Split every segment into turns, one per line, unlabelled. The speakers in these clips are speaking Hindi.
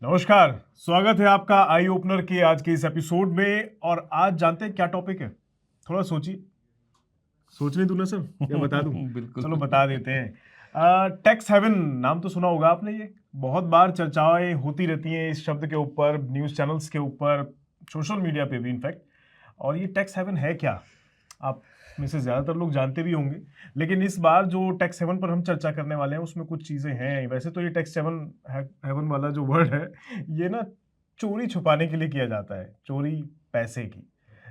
नमस्कार, स्वागत है आपका आई ओपनर के आज के इस एपिसोड में। और आज जानते हैं क्या टॉपिक है। थोड़ा सोचिए। सोचने दूं ना सर, क्या बता दूं?
बिल्कुल।
चलो बता देते हैं। टैक्स हेवन नाम तो सुना होगा आपने। ये बहुत बार चर्चाएं होती रहती हैं इस शब्द के ऊपर, न्यूज़ चैनल्स के ऊपर, सोशल मीडिया पे भी इनफैक्ट। और ये टैक्स हेवन है क्या, आप में से ज़्यादातर लोग जानते भी होंगे। लेकिन इस बार जो टैक्स हेवन पर हम चर्चा करने वाले हैं उसमें कुछ चीज़ें हैं। वैसे तो ये टैक्स हेवन हेवन वाला जो वर्ड है, ये ना चोरी छुपाने के लिए किया जाता है, चोरी पैसे की।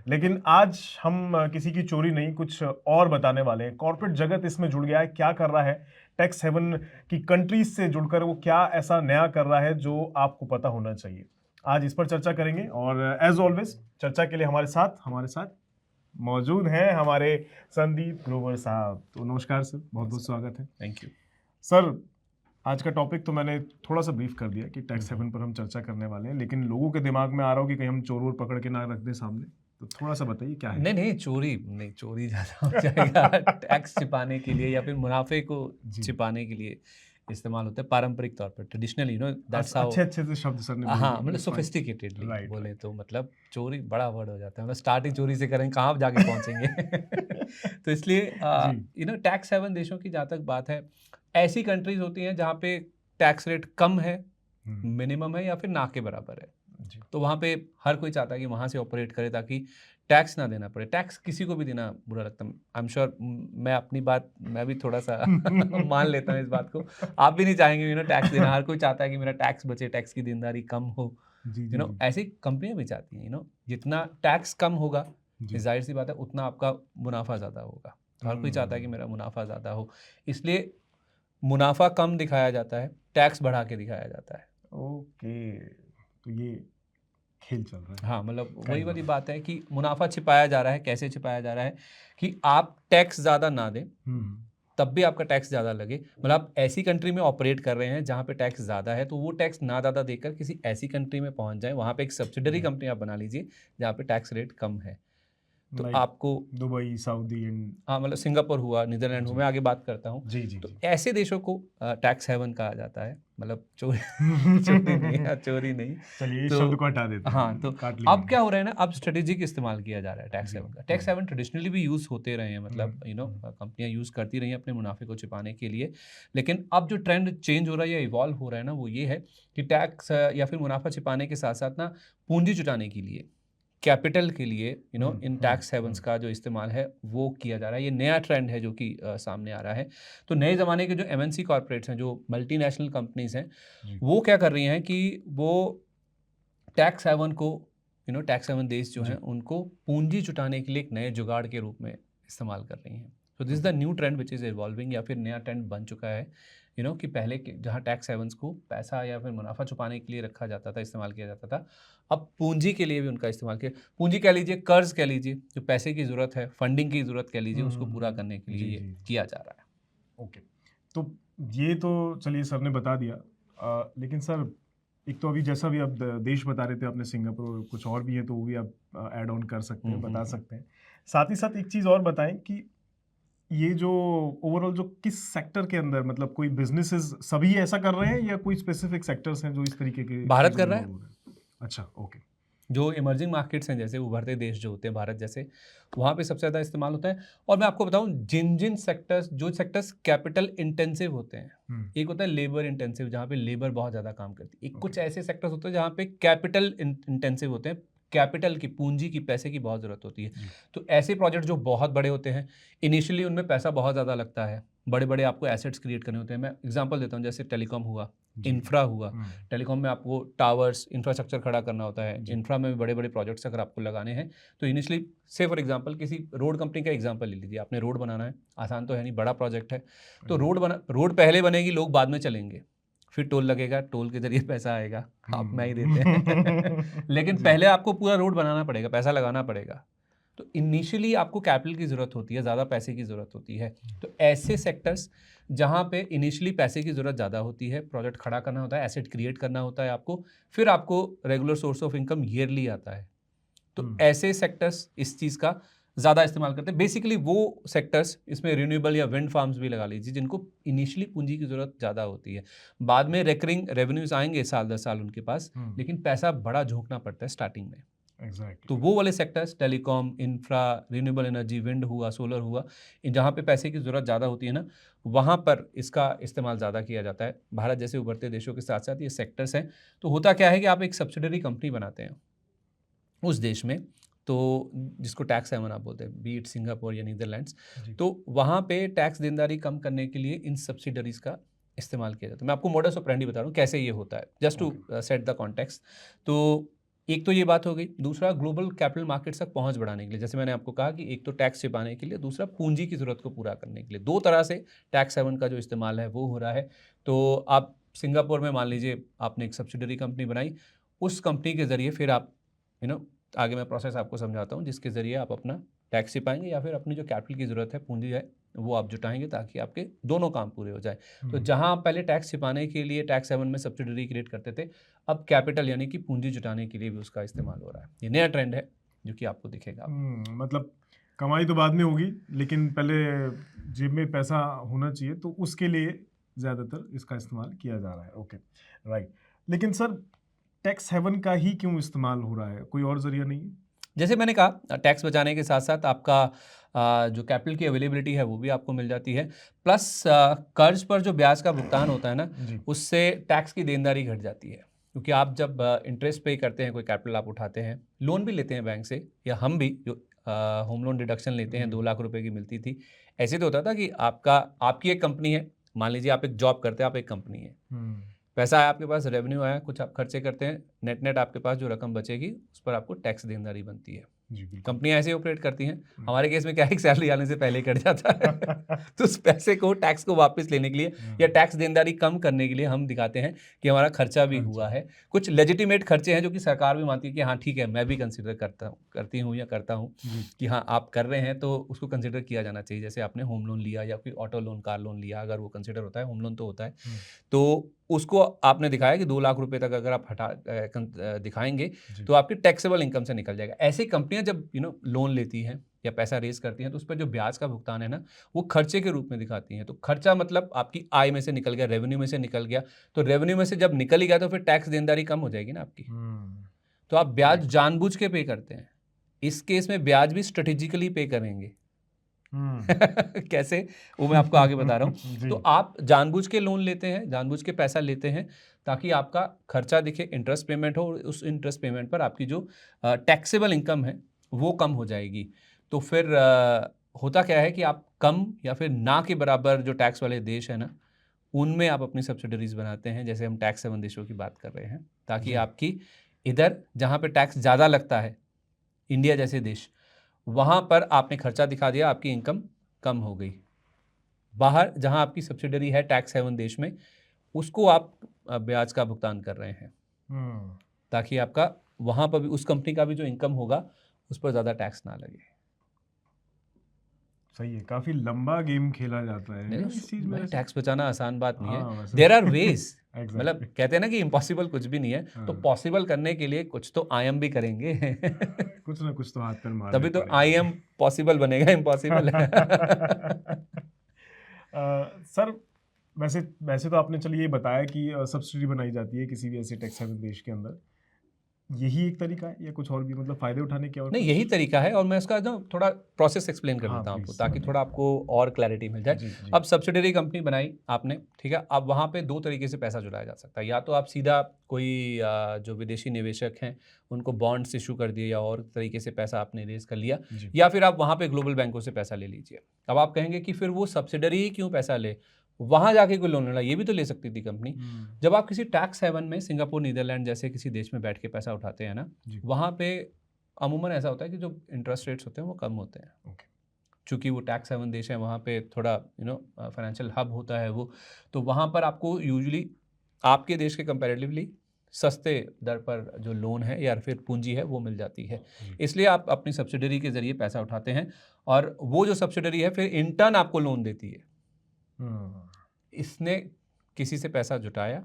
लेकिन आज हम किसी की चोरी नहीं, कुछ और बताने वाले हैं। कॉर्पोरेट जगत इसमें जुड़ गया है, क्या कर रहा है टैक्स हेवन की कंट्रीज से जुड़कर, वो क्या ऐसा नया कर रहा है जो आपको पता होना चाहिए। आज इस पर चर्चा करेंगे। और एज ऑलवेज चर्चा के लिए हमारे साथ मौजूद हैं हमारे संदीप ग्रोवर साहब। तो नमस्कार सर, बहुत बहुत स्वागत है।
थैंक यू
सर, आज का टॉपिक तो मैंने थोड़ा सा ब्रीफ कर दिया कि टैक्स हेवन पर हम चर्चा करने वाले हैं, लेकिन लोगों के दिमाग में आ रहा हो कि कहीं हम चोर वोर पकड़ के ना रख दें सामने। तो थोड़ा सा बताइए क्या है।
नहीं, चोरी ज़्यादा हो जाएगा। टैक्स छिपाने के लिए या फिर मुनाफे को
जी,
छिपाने के लिए इस्तेमाल होता है पारंपरिक तौर पर, ट्रेडिशनली दैट्स हाउ।
अच्छे अच्छे से शब्द सर ने बोल
हाँ,
दिए।
मतलब
It's fine.
सोफिस्टिकेटेडली
राइट
बोले
राइट।
तो मतलब चोरी बड़ा वर्ड हो जाता है, मतलब स्टार्टिंग चोरी से करेंगे कहाँ जाके पहुँचेंगे। तो इसलिए
जी।
टैक्स हेवन देशों की जहाँ तक बात है, ऐसी कंट्रीज होती हैं जहाँ पे टैक्स रेट कम है,
हम्म,
मिनिमम है या फिर ना के बराबर है।
जी।
तो वहाँ पे हर कोई चाहता है कि वहाँ से ऑपरेट करे ताकि टैक्स ना देना पड़े। टैक्स किसी को भी देना बुरा लगता है। आई एम श्योर मैं अपनी बात मैं भी थोड़ा-सा मान लेता हूँ इस बात को। आप भी नहीं चाहेंगे टैक्स देना। हर कोई चाहता है कि मेरा टैक्स बचे, टैक्स की देनदारी कम हो।
जी जी जी
ऐसी कंपनियाँ भी चाहती हैं जितना टैक्स कम होगा,
जी।
ज़ाहिर-सी बात है उतना आपका मुनाफ़ा ज़्यादा होगा। तो हर कोई चाहता है कि मेरा मुनाफ़ा ज़्यादा हो। इसलिए मुनाफ़ा कम दिखाया जाता है, टैक्स बढ़ा के दिखाया जाता है।
ओके, तो ये खेल चल रहा है।
हाँ, मतलब वही
काइंड
वाली
ऑफ।
बात है कि मुनाफ़ा छिपाया जा रहा है। कैसे छिपाया जा रहा है कि आप टैक्स ज़्यादा ना दें,
हम्म,
तब भी आपका टैक्स ज़्यादा लगे। मतलब आप ऐसी कंट्री में ऑपरेट कर रहे हैं जहाँ पे टैक्स ज़्यादा है, तो वो टैक्स ना ज़्यादा देकर किसी ऐसी कंट्री में पहुँच जाएँ, वहाँ पे एक सब्सिडरी
जी।
कंपनी आप बना लीजिए, जहाँ पे टैक्स रेट कम है। तो
लाइक
आपको
दुबई, सऊदी एंड।
हाँ, मतलब सिंगापुर हुआ, नीदरलैंड हुआ,
जी
मैं आगे बात करता हूँ।
जी जी
तो
जी।
ऐसे देशों को टैक्स हेवन कहा जाता है, मतलब चोरी चोरी नहीं है, चोरी नहीं।
चलिए इस शब्द
तो
को हटा देते
हाँ,
हैं,
तो
काट लिए
अब
हम।
क्या हो रहा है ना, अब स्ट्रेटेजिक इस्तेमाल किया जा रहा है टैक्स
जी।
हेवन का। टैक्स हेवन ट्रेडिशनली भी यूज़ होते रहे हैं, मतलब
हम्म,
कंपनियाँ यूज़ करती रही हैं अपने मुनाफे को छिपाने के लिए। लेकिन अब जो ट्रेंड चेंज हो रहा है या इवॉल्व हो रहा है ना, वो ये है कि टैक्स या फिर मुनाफा छिपाने के साथ-साथ ना पूँजी जुटाने के लिए, कैपिटल के लिए इन टैक्स हेवंस का जो इस्तेमाल है वो किया जा रहा है। ये नया ट्रेंड है जो कि सामने आ रहा है। तो नए ज़माने के जो एमएनसी कॉर्पोरेट्स हैं, जो मल्टीनेशनल कंपनीज़ हैं,
जी
वो क्या कर रही हैं कि वो टैक्स हेवन को टैक्स हेवन देश जो हैं
जी।
उनको पूँजी जुटाने के लिए एक नए जुगाड़ के रूप में इस्तेमाल कर रही हैं। So this is the
okay.
New trend which is evolving, या फिर नया ट्रेंड बन चुका है। कि पहले के जहाँ टैक्स हेवन्स को पैसा या फिर मुनाफा छुपाने के लिए रखा जाता था, इस्तेमाल किया जाता था, अब पूँजी के लिए भी उनका इस्तेमाल किया। पूँजी कह लीजिए, कर्ज़ कह लीजिए, जो पैसे की ज़रूरत है, फंडिंग की ज़रूरत कह लीजिए, उसको पूरा करने के लिए
जी
ये
जी।
किया जा रहा है।
ओके। तो ये तो चलिए सर ने बता दिया। लेकिन सर, एक तो अभी जैसा भी आप देश बता रहे थे आपने, सिंगापुर, कुछ और भी है तो वो भी आप ऐड ऑन कर सकते
हुँ,
हैं,
हुँ,
बता
हुँ।
सकते हैं। साथ ही साथ एक चीज़ और बताएं कि ये जो ओवरऑल जो किस सेक्टर के अंदर, मतलब कोई बिजनेसेस सभी ऐसा कर रहे हैं या कोई स्पेसिफिक सेक्टर्स हैं जो इस तरीके की
भारत
चीज़ों में
कर रहा है।
इन्वॉल्व हो रहे हैं? अच्छा, ओके।
जो इमर्जिंग मार्केट्स हैं, जैसे उभरते देश जो होते हैं भारत जैसे, वहाँ पे सबसे ज़्यादा इस्तेमाल होता है। और मैं आपको बताऊँ, जिन सेक्टर्स जो सेक्टर्स कैपिटल इंटेंसिव होते हैं,
हुँ,
एक होता है लेबर इंटेंसिव जहाँ पे लेबर बहुत ज़्यादा काम करती है। एक
ओके।
कुछ ऐसे सेक्टर्स होते हैं जहाँ पे कैपिटल इंटेंसिव होते हैं, कैपिटल की, पूँजी की, पैसे की बहुत ज़रूरत होती है।
जी,
तो ऐसे प्रोजेक्ट जो बहुत बड़े होते हैं, इनिशियली उनमें पैसा बहुत ज़्यादा लगता है, बड़े-बड़े आपको एसेट्स क्रिएट करने होते हैं। मैं एग्ज़ाम्पल देता हूँ, जैसे टेलीकॉम हुआ,
जी।
इंफ्रा हुआ।
हुँ,
टेलीकॉम में आपको टावर्स, इंफ्रास्ट्रक्चर खड़ा करना होता है।
जी,
इंफ्रा में भी बड़े-बड़े प्रोजेक्ट्स अगर आपको लगाने हैं, तो इनिशियली से फॉर एग्ज़ाम्पल किसी रोड कंपनी का एग्ज़ाम्पल ले लीजिए। आपने रोड बनाना है, आसान तो है नहीं, बड़ा प्रोजेक्ट है। तो
राइट।
रोड पहले बनेगी, लोग बाद में चलेंगे। फिर टोल लगेगा, टोल के ज़रिए पैसा आएगा, आप मैं ही देते हैं।
हुँ।
लेकिन
जी,
पहले आपको पूरा रोड बनाना पड़ेगा, पैसा लगाना पड़ेगा। तो इनिशियली आपको कैपिटल की ज़रूरत होती है, ज़्यादा पैसे की ज़रूरत होती है। तो ऐसे सेक्टर्स जहाँ पे इनिशियली पैसे की ज़रूरत ज़्यादा होती है, प्रोजेक्ट खड़ा करना होता है, एसेट क्रिएट करना होता है आपको, फिर आपको regular source of income yearly आता है। तो
हुँ,
ऐसे सेक्टर्स इस चीज़ का ज़्यादा इस्तेमाल करते हैं। बेसिकली वो सेक्टर्स, इसमें रिन्यूएबल या विंड फार्म्स भी लगा लीजिए, जिनको इनिशियली पूंजी की ज़रूरत ज़्यादा होती है। बाद में रिकरिंग रेवेन्यूज़ आएंगे साल दर साल उनके पास, लेकिन पैसा बड़ा झोंकना पड़ता है स्टार्टिंग में।
एग्जैक्टली।
तो वो वाले sectors, telecom, infra, renewable energy, wind हुआ, सोलर हुआ, जहाँ पे पैसे की ज़रूरत ज़्यादा होती है ना, वहाँ पर इसका इस्तेमाल ज़्यादा किया जाता है। भारत जैसे उभरते देशों के साथ साथ ये सेक्टर्स हैं। तो होता क्या है कि आप एक सब्सिडरी कंपनी बनाते हैं उस देश में, तो जिसको टैक्स हेवन आप बोलते हैं, बी इट सिंगापुर या नीदरलैंड्स,
जी।
तो वहाँ पे टैक्स देनदारी कम करने के लिए इन सब्सिडरीज़ का इस्तेमाल किया जाता है। मैं आपको मॉडस ऑपरेंडी बता रहा हूँ कैसे ये होता है, just to set the context. तो एक तो ये बात हो गई। दूसरा, ग्लोबल कैपिटल मार्केट्स तक पहुंच बढ़ाने के लिए, जैसे मैंने आपको कहा कि एक तो टैक्स छिपाने के लिए, दूसरा पूंजी की ज़रूरत को पूरा करने के लिए, दो तरह से टैक्स हेवन का जो इस्तेमाल है वो हो रहा है। तो आप सिंगापुर में मान लीजिए आपने एक सब्सिडरी कंपनी बनाई, उस कंपनी के ज़रिए फिर आप आगे मैं प्रोसेस आपको समझाता हूँ, जिसके ज़रिए आप अपना टैक्स छिपाएंगे या फिर अपनी जो कैपिटल की ज़रूरत है, पूंजी है, वो आप जुटाएंगे ताकि आपके दोनों काम पूरे हो जाए। तो जहां आप पहले टैक्स छिपाने के लिए टैक्स हेवन में सब्सिडरी क्रिएट करते थे, अब कैपिटल यानी कि पूंजी जुटाने के लिए भी उसका इस्तेमाल हो रहा है। ये नया ट्रेंड है जो कि आपको दिखेगा।
मतलब कमाई तो बाद में होगी, लेकिन पहले जेब में पैसा होना चाहिए, तो उसके लिए ज़्यादातर इसका इस्तेमाल किया जा रहा है। Okay, right. लेकिन सर, टैक्स हेवन का ही क्यों इस्तेमाल हो रहा है? कोई और जरिया नहीं है?
जैसे मैंने कहा, टैक्स बचाने के साथ साथ आपका जो कैपिटल की अवेलेबिलिटी है वो भी आपको मिल जाती है, प्लस कर्ज पर जो ब्याज का भुगतान होता है ना,
जी।
उससे टैक्स की देनदारी घट जाती है। क्योंकि आप जब इंटरेस्ट पे करते हैं, कोई कैपिटल आप उठाते हैं, लोन भी लेते हैं बैंक से, या हम भी जो होम लोन डिडक्शन लेते हैं, 2 लाख रुपए की मिलती थी। ऐसे तो होता था कि आपकी एक कंपनी है, मान लीजिए आप एक जॉब करते हैं, आप एक कंपनी है, पैसा आया आपके पास, रेवेन्यू आया, कुछ आप खर्चे करते हैं, नेट नेट आपके पास जो रकम बचेगी उस पर आपको टैक्स देनदारी बनती है।
जी, बिल्कुल।
कंपनियां ऐसे ऑपरेट करती हैं। हमारे केस में क्या है, सैलरी आने से पहले कट जाता है तो उस पैसे को, टैक्स को वापस लेने के लिए या टैक्स देनदारी कम करने के लिए हम दिखाते हैं कि हमारा खर्चा भी हुआ है। कुछ लेजिटिमेट खर्चे हैं जो कि सरकार भी मानती है कि हाँ ठीक है, मैं भी कंसिडर करती हूँ या करता हूँ कि हाँ आप कर रहे हैं तो उसको कंसिडर किया जाना चाहिए। जैसे आपने होम लोन लिया या फिर ऑटो लोन, कार लोन लिया, अगर वो कंसिडर होता है, होम लोन तो होता है, तो उसको आपने दिखाया कि 2 लाख रुपए तक अगर आप दिखाएंगे तो आपकी टैक्सेबल इनकम से निकल जाएगा। ऐसी कंपनियां जब लोन लेती हैं या पैसा रेज करती हैं, तो उस पर जो ब्याज का भुगतान है ना, वो खर्चे के रूप में दिखाती हैं। तो खर्चा मतलब आपकी आय में से निकल गया, रेवेन्यू में से निकल गया, तो रेवेन्यू में से जब निकल ही गया तो फिर टैक्स देनदारी कम हो जाएगी ना आपकी। तो आप ब्याज जानबूझ के पे करते हैं। इस केस में ब्याज भी स्ट्रेटेजिकली पे करेंगे कैसे, वो मैं आपको आगे बता रहा हूँ। तो आप जानबूझ के लोन लेते हैं, जानबूझ के पैसा लेते हैं, ताकि आपका खर्चा दिखे, इंटरेस्ट पेमेंट हो, उस इंटरेस्ट पेमेंट पर आपकी जो टैक्सेबल इनकम है वो कम हो जाएगी। तो फिर होता क्या है कि आप कम या फिर ना के बराबर जो टैक्स वाले देश है ना, उनमें आप अपनी सब्सिडरीज बनाते हैं, जैसे हम टैक्स हेवन देशों की बात कर रहे हैं, ताकि आपकी इधर जहाँ पे टैक्स ज़्यादा लगता है, इंडिया जैसे देश, वहाँ पर आपने खर्चा दिखा दिया, आपकी इनकम कम हो गई। बाहर जहाँ आपकी सब्सिडरी है टैक्स हेवन देश में, उसको आप ब्याज का भुगतान कर रहे हैं, ताकि आपका वहाँ पर भी, उस कंपनी का भी जो इनकम होगा उस पर ज़्यादा टैक्स ना लगे।
सही है, काफी लंबा गेम खेला जाता है इस चीज में।
टैक्स बचाना आसान बात नहीं
हाँ,
है, देयर आर वेज।
Exactly.
मतलब कहते हैं ना कि इम्पॉसिबल कुछ भी नहीं है, तो पॉसिबल करने के लिए कुछ तो आई एम भी करेंगे
कुछ ना कुछ तो हाथ पैर मारने
तभी तो
पड़ेंगे।
आई एम पॉसिबल बनेगा, इम्पॉसिबल
सर, वैसे वैसे तो आपने चलिए ये बताया कि सब्सिडी बनाई जाती है किसी भी ऐसे टैक्स हेवन देश के अंदर, यही एक तरीका है या कुछ और भी, मतलब फायदे उठाने के और
नहीं,
कुछ?
यही तरीका है, और मैं उसका ना थोड़ा प्रोसेस एक्सप्लेन कर
हाँ,
देता हूँ आपको,
please,
ताकि
बताइए।
थोड़ा आपको और क्लैरिटी मिल जाए।
जी, जी।
अब सब्सिडरी कंपनी बनाई आपने, ठीक है, अब वहाँ पे 2 तरीके से पैसा जुटाया जा सकता है। या तो आप सीधा कोई जो विदेशी निवेशक हैं उनको बॉन्ड्स इशू कर दिए, या और तरीके से पैसा आपने रेज कर लिया, या फिर आप वहाँ पे ग्लोबल बैंकों से पैसा ले लीजिए। अब आप कहेंगे कि फिर वो सब्सिडरी क्यों पैसा ले, वहाँ जाके कोई लोन लेना, ये भी तो ले सकती थी कंपनी। जब आप किसी टैक्स हेवन में, सिंगापुर, नीदरलैंड जैसे किसी देश में बैठ के पैसा उठाते हैं ना, वहाँ पे अमूमन ऐसा होता है कि जो इंटरेस्ट रेट्स होते हैं वो कम होते हैं। चूँकि वो टैक्स हेवन देश है, वहाँ पे थोड़ा फाइनेंशियल हब होता है वो, तो वहाँ पर आपको यूजुअली आपके देश के कंपैरेटिवली सस्ते दर पर जो लोन है या फिर पूंजी है वो मिल जाती है। इसलिए आप अपनी सब्सिडरी के ज़रिए पैसा उठाते हैं, और वो जो सब्सिडरी है फिर इंटर्न आपको लोन देती है। इसने किसी से पैसा जुटाया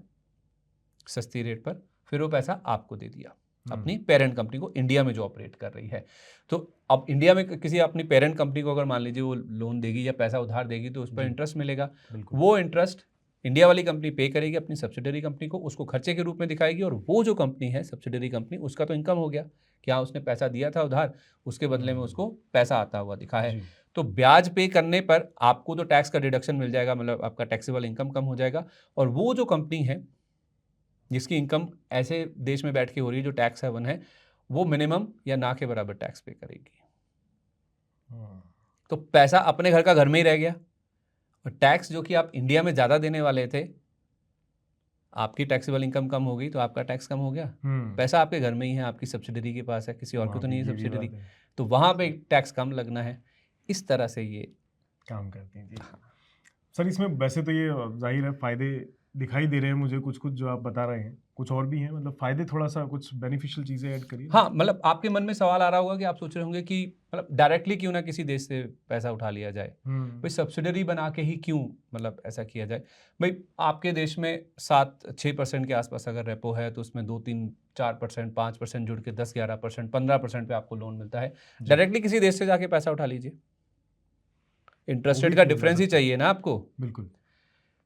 सस्ती रेट पर, फिर वो पैसा आपको दे दिया। अपनी पेरेंट कंपनी को इंडिया में जो ऑपरेट कर रही है। तो अब इंडिया में किसी अपनी पेरेंट कंपनी को अगर मान लीजिए वो लोन देगी या पैसा उधार देगी तो उस पर इंटरेस्ट मिलेगा। वो इंटरेस्ट इंडिया वाली कंपनी पे करेगी अपनी सब्सिडरी कंपनी को, उसको खर्चे के रूप में दिखाएगी, और वो जो कंपनी है सब्सिडरी कंपनी, उसका तो इनकम हो गया कि हाँ उसने पैसा दिया था उधार, उसके बदले में उसको पैसा आता हुआ दिखा है। तो ब्याज पे करने पर आपको तो टैक्स का डिडक्शन मिल जाएगा, मतलब आपका टैक्सेबल इनकम कम हो जाएगा। और वो जो कंपनी है जिसकी इनकम ऐसे देश में बैठ के हो रही है जो टैक्स हेवन है, वो मिनिमम या ना के बराबर टैक्स पे करेगी। तो पैसा अपने घर का घर में ही रह गया, और टैक्स जो कि आप इंडिया में ज़्यादा देने वाले थे, आपकी टैक्सेबल इनकम कम हो गई तो आपका टैक्स कम हो गया। पैसा आपके घर में ही है, आपकी सब्सिडरी के पास है, किसी और को तो नहीं है सब्सिडरी, तो वहाँ पे टैक्स कम लगना है। इस तरह से ये
काम करती हैं। जी सर, इसमें वैसे तो ये जाहिर है फ़ायदे दिखाई दे रहे हैं मुझे, कुछ कुछ जो आप बता रहे हैं, कुछ और भी हैं, मतलब फ़ायदे, थोड़ा सा कुछ बेनिफिशियल चीज़ें ऐड करिए।
हाँ, मतलब आपके मन में सवाल आ रहा होगा कि आप सोच रहे होंगे कि मतलब डायरेक्टली क्यों ना किसी देश से पैसा उठा लिया जाए, भाई सब्सिडरी बना के ही क्यों मतलब ऐसा किया जाए। भाई आपके देश में 7-6% के आसपास अगर रेपो है तो उसमें 2-3-4%, 5% जुड़ के 10-11%, 15% पे आपको लोन मिलता है। डायरेक्टली किसी देश से जाके पैसा उठा लीजिए, इंटरेस्ट रेट का डिफरेंस ही चाहिए ना आपको,
बिल्कुल,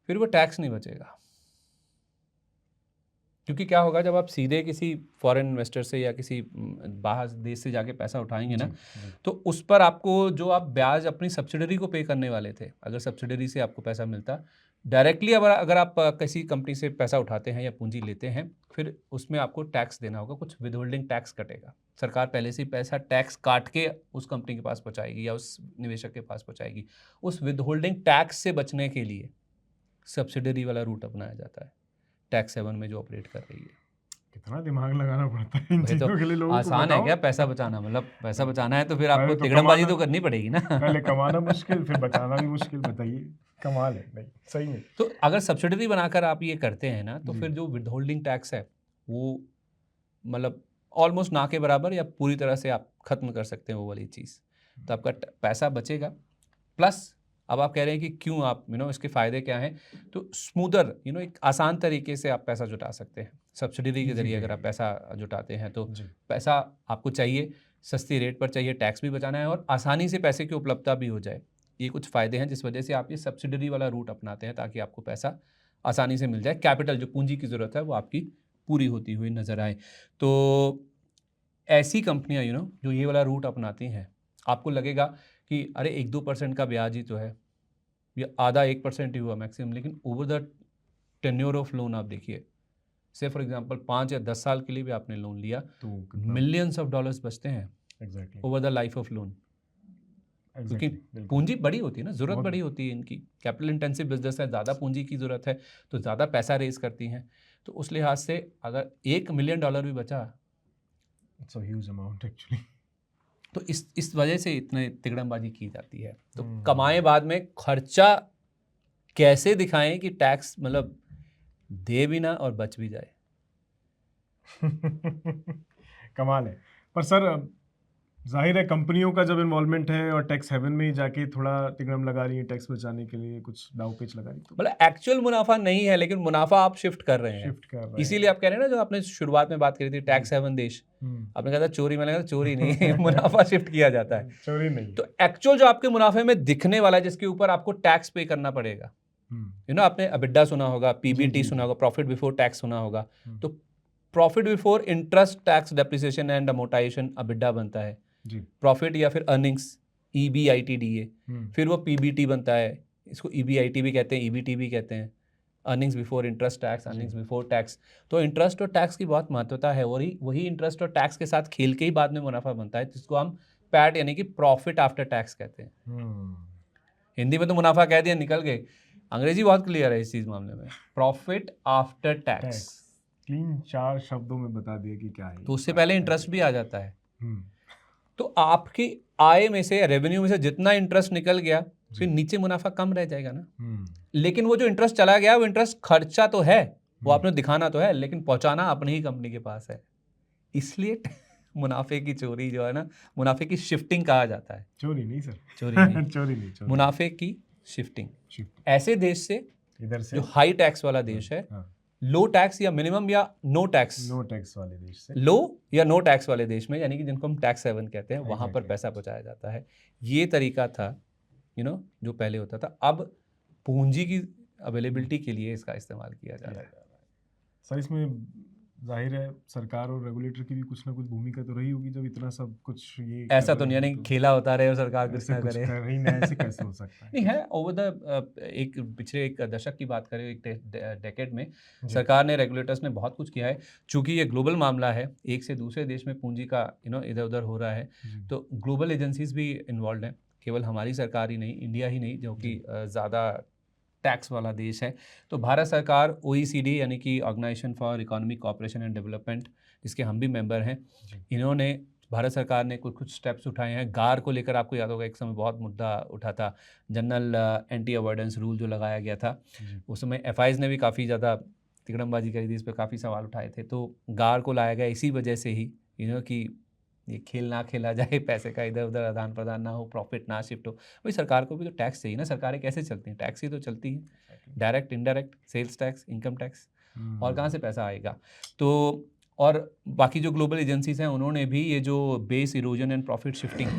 फिर वो टैक्स नहीं बचेगा। क्योंकि क्या होगा, जब आप सीधे किसी फॉरेन इन्वेस्टर से या किसी बाहर देश से जाके पैसा उठाएंगे ना, तो उस पर आपको जो आप ब्याज अपनी सब्सिडरी को पे करने वाले थे, अगर सब्सिडरी से आपको पैसा मिलता डायरेक्टली, अगर आप किसी कंपनी से पैसा उठाते हैं या पूंजी लेते हैं, फिर उसमें आपको टैक्स देना होगा, कुछ विदहोल्डिंग टैक्स कटेगा। सरकार पहले से ही पैसा टैक्स काट के उस कंपनी के पास पहुँचाएगी या उस निवेशक के पास पहुँचाएगी। उस विदहोल्डिंग टैक्स से बचने के लिए सब्सिडरी वाला रूट अपनाया जाता है, टैक्स हेवन में जो ऑपरेट कर रही है।
कितना दिमाग लगाना पड़ता है इन चीज़ों के लिए, लोगों को
आसान है क्या पैसा बचाना? मतलब पैसा बचाना है तो फिर आपको तिगड़मबाजी तो करनी पड़ेगी ना।
पहले कमाना मुश्किल, फिर बचाना भी मुश्किल, बताइए, कमाल है। नहीं सही में,
तो अगर सब्सिडरी बनाकर आप ये करते हैं ना, तो फिर जो विदहोल्डिंग टैक्स है वो मतलब ऑलमोस्ट ना के बराबर या पूरी तरह से आप खत्म कर सकते हैं वो वाली चीज़। तो आपका पैसा बचेगा। प्लस अब आप कह रहे हैं कि क्यों आप इसके फ़ायदे क्या हैं, तो स्मूदर एक आसान तरीके से आप पैसा जुटा सकते हैं सब्सिडरी के ज़रिए। अगर आप पैसा जुटाते हैं तो पैसा आपको चाहिए, सस्ती रेट पर चाहिए, टैक्स भी बचाना है और आसानी से पैसे की उपलब्धता भी हो जाए। ये कुछ फ़ायदे हैं जिस वजह से आप ये सब्सिडरी वाला रूट अपनाते हैं, ताकि आपको पैसा आसानी से मिल जाए, कैपिटल जो पूंजी की ज़रूरत है वो आपकी पूरी होती हुई नज़र आए। तो ऐसी कंपनियाँ जो ये वाला रूट अपनाती हैं, आपको लगेगा कि अरे 1-2% का ब्याज ही तो है, या आधा 1% ही हुआ मैक्सिमम, लेकिन over the tenure of loan आप देखिए, से फॉर एग्जांपल 5 या 10 साल के लिए भी आपने लोन लिया तो मिलियंस ऑफ डॉलर्स बचते हैं over the life of loan. क्योंकि पूंजी बड़ी होती है ना, ज़रूरत बड़ी होती है इनकी, कैपिटल इंटेंसिव बिजनेस है, ज़्यादा पूंजी की ज़रूरत है, तो ज़्यादा पैसा रेज करती हैं। तो उस लिहाज से अगर $1 मिलियन भी बचा,
it's a huge amount actually.
तो इस वजह से इतने तिगड़मबाजी की जाती है। तो कमाए बाद में खर्चा कैसे दिखाएं कि टैक्स मतलब दे भी ना और बच भी जाए।
कमाल है। पर सर जाहिर है कंपनियों का जब इन्वॉल्वमेंट है और टैक्स हेवन में ही जाके थोड़ा तिगड़म लगा रही है टैक्स बचाने के लिए, कुछ दाव पेच लगा रही है, तो
मतलब एक्चुअल मुनाफा नहीं है, लेकिन मुनाफा आप शिफ्ट कर रहे हैं। इसीलिए आप कह रहे हैं ना, जो आपने शुरुआत में बात करी थी टैक्स हेवन देश, आपने कहा था चोरी, मैंने कहा चोरी नहीं मुनाफा शिफ्ट किया जाता है,
चोरी नहीं।
तो एक्चुअल जो आपके मुनाफे में दिखने वाला है, जिसके ऊपर आपको टैक्स पे करना पड़ेगा, आपने अबिड्डा सुना होगा, पीबीटी सुना होगा, प्रॉफिट बिफोर टैक्स सुना होगा, तो profit before interest tax depreciation and amortisation EBITDA बनता है, प्रॉफिट या फिर अर्निंग्स EBITDA, फिर वो PBT बनता है, इसको EBIT भी कहते हैं, EBT भी कहते हैं, earnings before interest tax, earnings before tax. तो इंटरेस्ट और टैक्स की बहुत महत्वता है, और वही इंटरेस्ट और टैक्स के साथ खेल के ही बाद में मुनाफा बनता है, जिसको हम पैट यानी कि प्रॉफिट आफ्टर टैक्स कहते हैं। हिंदी में तो मुनाफा कह दिया, निकल गए, अंग्रेजी बहुत क्लियर है इस चीज मामले में, प्रॉफिट आफ्टर टैक्स,
3-4 शब्दों में बता दिया कि क्या है।
तो उससे पहले इंटरेस्ट भी आ जाता है। तो आपकी आय में से, रेवेन्यू में से जितना इंटरेस्ट निकल गया, फिर नीचे मुनाफा कम रह जाएगा ना। लेकिन वो जो इंटरेस्ट चला गया, वो इंटरेस्ट खर्चा तो है, वो आपने दिखाना तो है, लेकिन पहुंचाना अपनी ही कंपनी के पास है। इसलिए मुनाफे की चोरी जो है ना, मुनाफे की शिफ्टिंग कहा जाता है।
चोरी नहीं सर,
चोरी नहीं
चोरी नहीं,
मुनाफे की शिफ्टिंग। ऐसे देश से
इधर से
जो हाई टैक्स वाला देश है, लो टैक्स या मिनिमम या नो टैक्स,
नो टैक्स वाले देश से
लो या नो टैक्स वाले देश में, यानी कि जिनको हम टैक्स हेवन कहते हैं, वहाँ पर
Exactly.
पैसा पहुँचाया जाता है। ये तरीका था जो पहले होता था। अब पूंजी की अवेलेबिलिटी के लिए इसका इस्तेमाल किया जा रहा है।
सर इसमें जाहिर है सरकार और रेगुलेटर की भी कुछ ना कुछ भूमिका तो रही होगी, जब इतना सब कुछ ये
ऐसा तो नहीं है, नहीं खेला होता रहे और सरकार कुछ
ऐसे
ना
कुछ
करे।
कर ही ना, ऐसे कैसे हो सकता है?
नहीं है, ओवर द पिछले एक दशक की बात करें, एक डेकेड में
जी।
सरकार ने, रेगुलेटर्स ने बहुत कुछ किया है। चूंकि ये ग्लोबल मामला है, एक से दूसरे देश में पूंजी का इधर उधर हो रहा है,
जी।
तो ग्लोबल एजेंसीज भी इन्वॉल्व हैं, केवल हमारी सरकार ही नहीं, इंडिया ही नहीं, जो कि ज़्यादा टैक्स वाला देश है। तो भारत सरकार OECD यानी कि organisation for economic cooperation and development, जिसके हम भी मेंबर हैं, इन्होंने, भारत सरकार ने कुछ स्टेप्स उठाए हैं। गार को लेकर आपको याद होगा एक समय बहुत मुद्दा उठा था, जनरल एंटी अवॉइडेंस रूल जो लगाया गया था, उस समय FIs ने भी काफ़ी ज़्यादा तिकड़मबाजी करी थी, इस पर काफ़ी सवाल उठाए थे। तो गार को लाया गया इसी वजह से ही कि ये खेल ना खेला जाए, पैसे का इधर उधर आदान प्रदान ना हो, प्रॉफिट ना शिफ्ट हो। भाई सरकार को भी तो टैक्स चाहिए ना, सरकारें कैसे चलती हैं, टैक्स ही तो चलती है, direct indirect, sales tax, income tax, और कहाँ से पैसा आएगा। तो और बाकी जो ग्लोबल एजेंसीज हैं, उन्होंने भी ये जो base erosion and profit shifting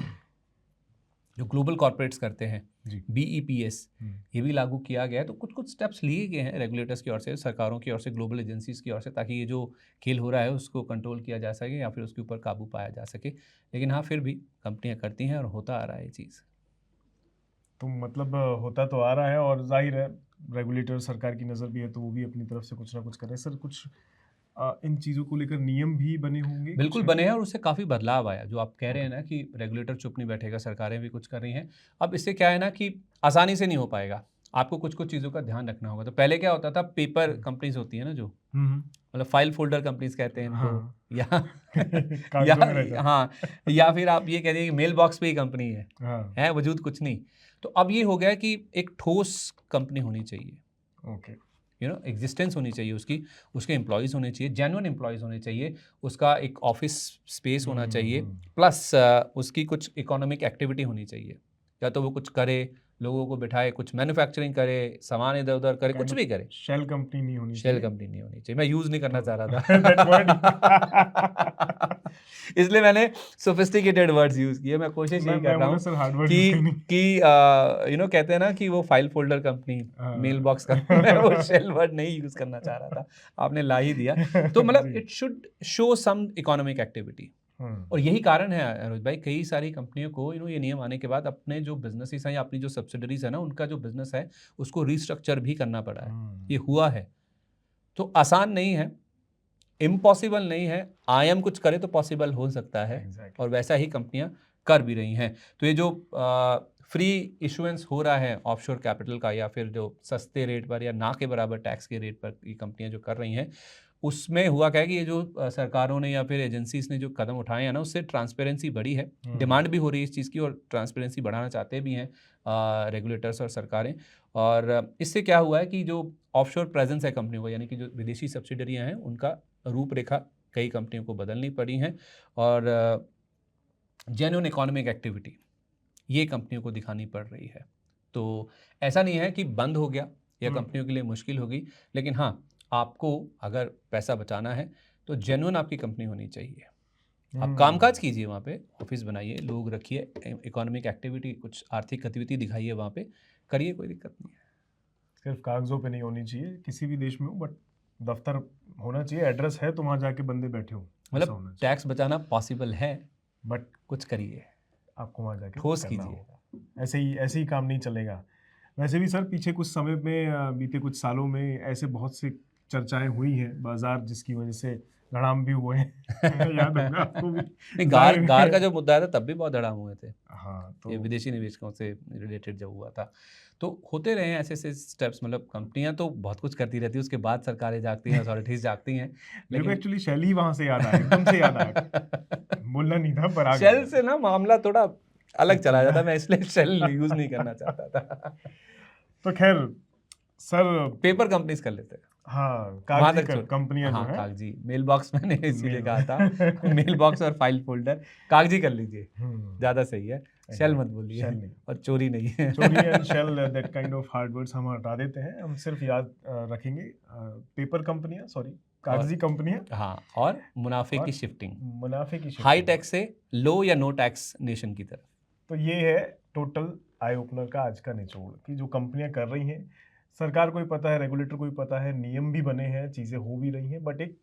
जो ग्लोबल कॉर्पोरेट्स करते हैं, BEPS, ये भी लागू किया गया है। तो कुछ कुछ स्टेप्स लिए गए हैं रेगुलेटर्स की ओर से, सरकारों की ओर से, ग्लोबल एजेंसीज की ओर से, ताकि ये जो खेल हो रहा है उसको कंट्रोल किया जा सके या फिर उसके ऊपर काबू पाया जा सके। लेकिन हाँ, फिर भी कंपनियां करती हैं और होता आ रहा है ये चीज़।
तो मतलब होता तो आ रहा है, और जाहिर है रेगुलेटर सरकार की नज़र भी है, तो वो भी अपनी तरफ से कुछ ना कुछ कर रहे हैं। सर कुछ इन चीज़ों को लेकर नियम भी बने होंगे?
बिल्कुल बने हैं, और उससे काफ़ी बदलाव आया। जो आप कह रहे हैं ना कि रेगुलेटर चुप नहीं बैठेगा, सरकारें भी कुछ कर रही हैं। अब इससे क्या है ना कि आसानी से नहीं हो पाएगा, आपको कुछ कुछ चीज़ों का ध्यान रखना होगा। तो पहले क्या होता था, पेपर कंपनीज होती है ना, जो मतलब फाइल फोल्डर कंपनीज कहते हैं इनको,
हाँ।
या फिर आप ये कह दीजिए कि मेल बॉक्स पे ही कंपनी है वजूद कुछ नहीं। तो अब ये हो गया कि एक ठोस कंपनी होनी चाहिए,
ओके,
एग्जिस्टेंस होनी चाहिए उसकी, उसके एम्प्लॉयज़ होने चाहिए, जेन्युइन एम्प्लॉयज़ होने चाहिए, उसका एक ऑफिस स्पेस होना चाहिए, प्लस उसकी कुछ इकोनॉमिक एक्टिविटी होनी चाहिए, या तो वो कुछ करे, लोगों को बिठाए, कुछ मैन्युफैक्चरिंग करे, सामान इधर उधर करे, कुछ भी करे।
शेल कंपनी नहीं होनी
शेल कंपनी नहीं होनी चाहिए, मैं यूज़ नहीं करना चाह रहा था इसलिए मैंने सोफिस्टिकेटेड वर्ड्स यूज़ किए। मैं कोशिश यही कर रहा हूँ कि कहते हैं ना कि वो file folder company, mail box company, मैं वो शेल वर्ड नहीं यूज़ करना चाह रहा था, आपने ला ही दिया। तो मतलब it should show some economic activity, और यही कारण है रोहित भाई, कई सारी कंपनियों को ये नियम आने के बाद अपने जो बिजनेसेस हैं या अपनी जो सब्सिडरीज है ना, उनका जो बिजनेस है उसको रिस्ट्रक्चर भी करना पड़ा है। ये हुआ है, तो आसान नहीं है, इम्पॉसिबल नहीं है। IM कुछ करे तो पॉसिबल हो सकता है, और वैसा ही कंपनियां कर भी रही हैं। तो ये जो फ्री इशुएंस हो रहा है ऑफशोर कैपिटल का, या फिर जो सस्ते रेट पर या ना के बराबर टैक्स के रेट पर ये कंपनियां जो कर रही हैं, उसमें हुआ क्या है कि ये जो सरकारों ने या फिर एजेंसीज ने जो कदम उठाए हैं ना, उससे ट्रांसपेरेंसी बढ़ी है, डिमांड भी हो रही है इस चीज़ की, और ट्रांसपेरेंसी बढ़ाना चाहते भी हैं रेगुलेटर्स और सरकारें। और इससे क्या हुआ है कि जो ऑफशोर प्रेजेंस है कंपनियों को, यानी कि जो विदेशी सब्सिडरियाँ हैं, उनका रूपरेखा कई कंपनियों को बदलनी पड़ी हैं, और जेन्युइन इकोनॉमिक एक्टिविटी ये कंपनियों को दिखानी पड़ रही है। तो ऐसा नहीं है कि बंद हो गया या कंपनियों के लिए मुश्किल होगी, लेकिन हाँ, आपको अगर पैसा बचाना है तो जेन्युइन आपकी कंपनी होनी चाहिए। आप कामकाज कीजिए, वहाँ पे ऑफिस बनाइए, लोग रखिए, इकोनॉमिक एक्टिविटी, कुछ आर्थिक गतिविधि दिखाइए, वहाँ पे करिए, कोई दिक्कत नहीं है।
सिर्फ कागजों पे नहीं होनी चाहिए किसी भी देश में हो, बट दफ्तर होना चाहिए, एड्रेस है तो वहाँ जाके बंदे बैठे हो।
मतलब टैक्स बचाना पॉसिबल है,
बट
कुछ करिए,
आपको वहाँ जाके
ठोस कीजिए,
ऐसे ही काम नहीं चलेगा। वैसे भी सर पिछले कुछ समय में, बीते कुछ सालों में ऐसे बहुत से चर्चाएं हुई हैं बाजार, जिसकी वजह से धड़ाम भी हुए हैं याद होगा आपको भी।
नहीं, गार का जो मुद्दा था तब भी बहुत धड़ाम हुए थे।
हाँ, तो
ये विदेशी निवेशकों से रिलेटेड जब हुआ था, तो होते रहे हैं ऐसे ऐसे स्टेप्स। मतलब कंपनियां तो बहुत कुछ करती रहती है, उसके बाद सरकारें जागती हैं, अथॉरिटीज जागती हैं।
लेकिन एक्चुअली शेल ही वहां से याद आया, एकदम से याद आया, बोलना नहीं था पर आ गया।
शेल से ना मामला थोड़ा अलग चला जाता, मैं इसलिए शेल यूज नहीं करना चाहता था।
तो खैर सर,
पेपर कंपनीज कर लेते हैं,
हाँ, कागजी कंपनियां जो हैं,
कागजी, मेल बॉक्स मैंने इसीलिए कहा था, मेल बॉक्स और फाइल फोल्डर कागजी कर लीजिए, ज़्यादा सही है। शेल मत बोलिए,
शेल नहीं,
और चोरी नहीं है।
चोरी and shell, that kind of hard words हम हटा देते हैं। हम सिर्फ याद रखेंगे पेपर कंपनियां, सॉरी कागजी कंपनियां,
हाँ, और मुनाफे
और
की शिफ्टिंग,
मुनाफे की
हाई
शिफ्टिंग।
टैक्स से लो या नो टैक्स नेशन की तरफ।
तो ये है टोटल आई ओपनर का आज का निचोड़, कि जो कंपनियां कर रही हैं, सरकार को भी पता है, रेगुलेटर को भी पता है, नियम भी बने हैं, चीज़ें हो भी रही हैं, बट एक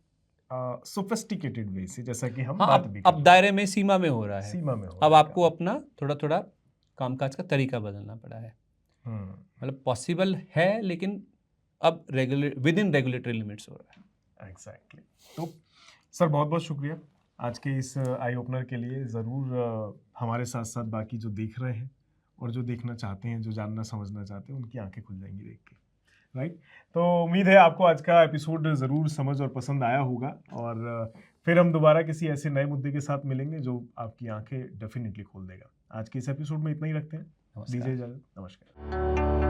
सोफिस्टिकेटेड वे से, जैसा कि हम
हाँ,
बात भी कर
अब
रहे हैं,
दायरे में, सीमा में हो रहा है।
सीमा में हो
अब
रहा है
आपको अपना थोड़ा थोड़ा कामकाज का तरीका बदलना पड़ा है।
काम।
मतलब पॉसिबल है, लेकिन अब विद इन रेगुलेटरी लिमिट्स हो रहा है।
एग्जैक्टली। तो सर बहुत बहुत शुक्रिया आज के इस आई ओपनर के लिए। ज़रूर हमारे साथ साथ बाकी जो देख रहे हैं और जो देखना चाहते हैं, जो जानना समझना चाहते हैं, उनकी आंखें खुल जाएंगी देख के, राइट। तो उम्मीद है आपको आज का एपिसोड ज़रूर समझ और पसंद आया होगा, और फिर हम दोबारा किसी ऐसे नए मुद्दे के साथ मिलेंगे जो आपकी आंखें डेफिनेटली खोल देगा। आज के इस एपिसोड में इतना ही रखते हैं,
नमस्कार।
दीजिए इजाज़त, नमस्कार।